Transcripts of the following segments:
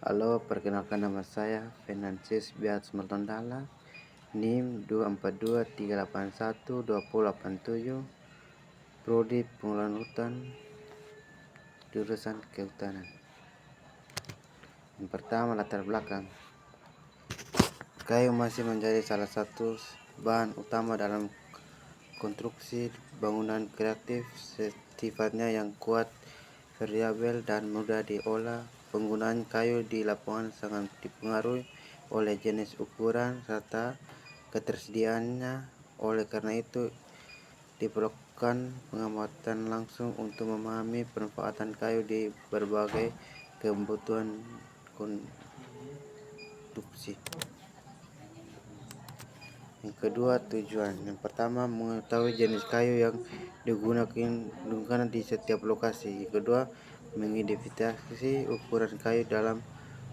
Halo, perkenalkan nama saya Venantius Biats Mertondala, NIM 242381287, Prodi Pengelolaan Hutan, jurusan Kehutanan. Yang pertama, latar belakang. Kayu masih menjadi salah satu bahan utama dalam konstruksi bangunan kreatif. Sifatnya yang kuat, variabel, dan mudah diolah. Penggunaan kayu di lapangan sangat dipengaruhi oleh jenis, ukuran, serta ketersediaannya. Oleh karena itu, diperlukan pengamatan langsung untuk memahami pemanfaatan kayu di berbagai kebutuhan konstruksi. Yang kedua, tujuan. Yang pertama, mengetahui jenis kayu yang digunakan di setiap lokasi. Yang kedua, mengidentifikasi ukuran kayu dalam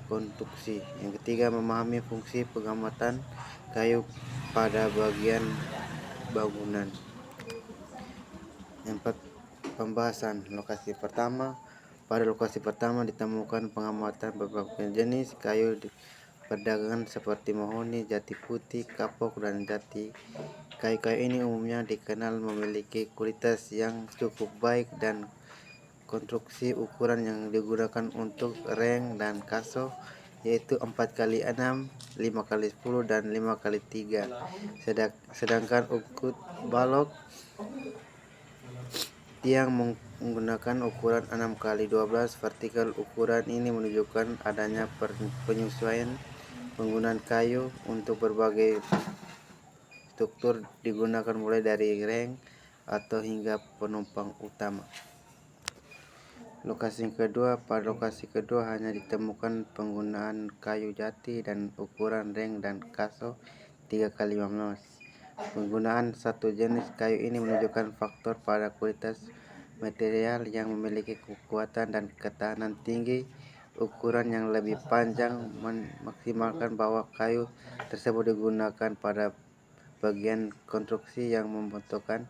konstruksi. Yang ketiga, memahami fungsi pengamatan kayu pada bagian bangunan. Yang empat, pembahasan lokasi pertama. Pada lokasi pertama ditemukan pengamatan berbagai jenis kayu perdagangan seperti mahoni, jati putih, kapok, dan jati. Kayu-kayu ini umumnya dikenal memiliki kualitas yang cukup baik dan konstruksi ukuran yang digunakan untuk reng dan kaso yaitu 4x6, 5x10, dan 5x3. Sedangkan untuk balok tiang menggunakan ukuran 6x12 vertikal. Ukuran ini menunjukkan adanya penyesuaian penggunaan kayu untuk berbagai struktur digunakan mulai dari reng atau hingga penumpang utama. Lokasi kedua. Pada lokasi kedua hanya ditemukan penggunaan kayu jati dan ukuran reng dan kaso 3x15. Penggunaan satu jenis kayu ini menunjukkan faktor pada kualitas material yang memiliki kekuatan dan ketahanan tinggi. Ukuran yang lebih panjang memaksimalkan bahwa kayu tersebut digunakan pada bagian konstruksi yang membutuhkan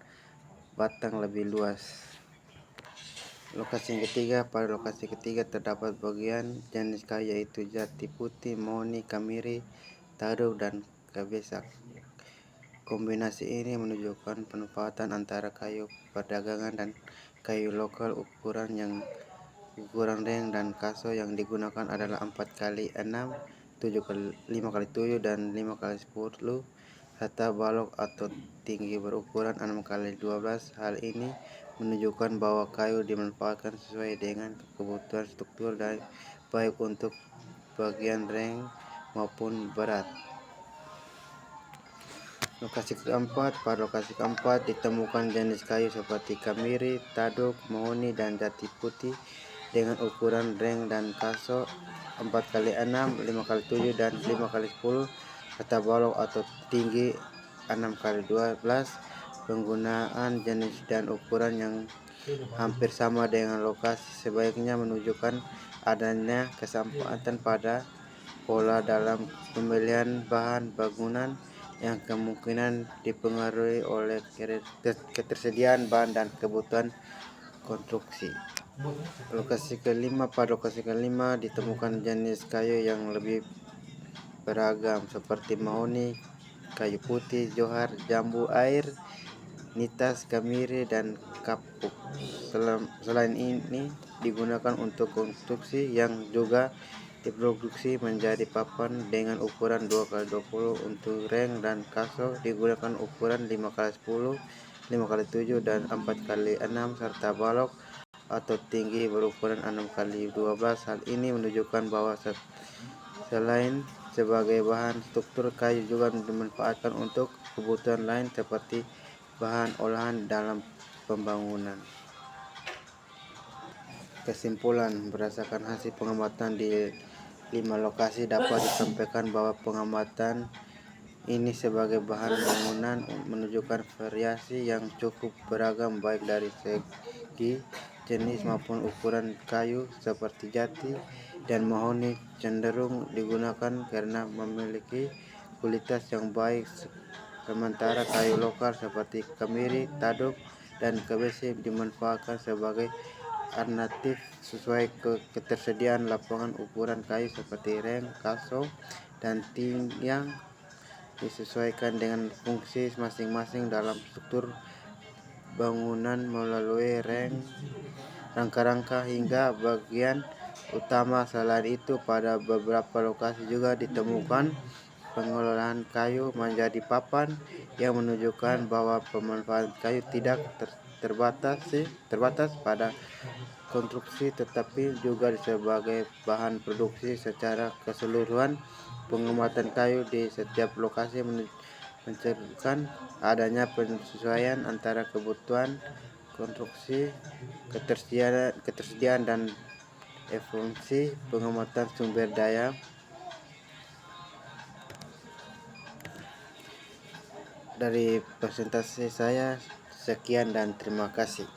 batang lebih luas. Lokasi ketiga. Pada lokasi ketiga terdapat bagian jenis kayu yaitu jati putih, mahoni, kamiri, taduk, dan kabesak. Kombinasi ini menunjukkan pemanfaatan antara kayu perdagangan dan kayu lokal. Ukuran reng dan kaso yang digunakan adalah 4x6, 5x7, dan 5x10, serta balok atau tinggi berukuran 6x12. Hal ini menunjukkan bahwa kayu dimanfaatkan sesuai dengan kebutuhan struktur dan baik untuk bagian reng maupun berat. Lokasi keempat. Pada lokasi keempat ditemukan jenis kayu seperti kamiri, taduk, mahoni, dan jati putih dengan ukuran reng dan kaso 4x6, 5x7, dan 5x10, serta balok atau tinggi 6x12. Penggunaan jenis dan ukuran yang hampir sama dengan lokasi sebaiknya menunjukkan adanya kesamaan pada pola dalam pemilihan bahan bangunan yang kemungkinan dipengaruhi oleh ketersediaan bahan dan kebutuhan konstruksi. Lokasi kelima. Pada lokasi kelima ditemukan jenis kayu yang lebih beragam seperti mahoni, kayu putih, johar, jambu air, nitas, kamiri, dan kapuk. Selain ini digunakan untuk konstruksi yang juga diproduksi menjadi papan dengan ukuran 2x20. Untuk reng dan kaso digunakan ukuran 5x10, 5x7, dan 4x6, serta balok atau tinggi berukuran 6x12. Hal ini menunjukkan bahwa selain sebagai bahan struktur, kayu juga dimanfaatkan untuk kebutuhan lain seperti bahan olahan dalam pembangunan. Kesimpulan. Berdasarkan hasil pengamatan di 5 lokasi dapat disampaikan bahwa pengamatan ini sebagai bahan bangunan menunjukkan variasi yang cukup beragam baik dari segi jenis maupun ukuran. Kayu seperti jati dan mahoni cenderung digunakan karena memiliki kualitas yang baik, sementara kayu lokal seperti kamiri, taduk, dan kabesak dimanfaatkan sebagai alternatif sesuai ketersediaan lapangan ukuran kayu seperti reng, kaso, dan tiang disesuaikan dengan fungsi masing-masing dalam struktur bangunan melalui rangka-rangka hingga bagian utama. Selain itu, pada beberapa lokasi juga ditemukan pengolahan kayu menjadi papan yang menunjukkan bahwa pemanfaatan kayu tidak terbatas pada konstruksi tetapi juga sebagai bahan produksi secara keseluruhan. Pengamatan kayu di setiap lokasi mencerminkan adanya penyesuaian antara kebutuhan konstruksi, ketersediaan dan efisiensi pengamatan sumber daya. Dari presentasi saya sekian dan terima kasih.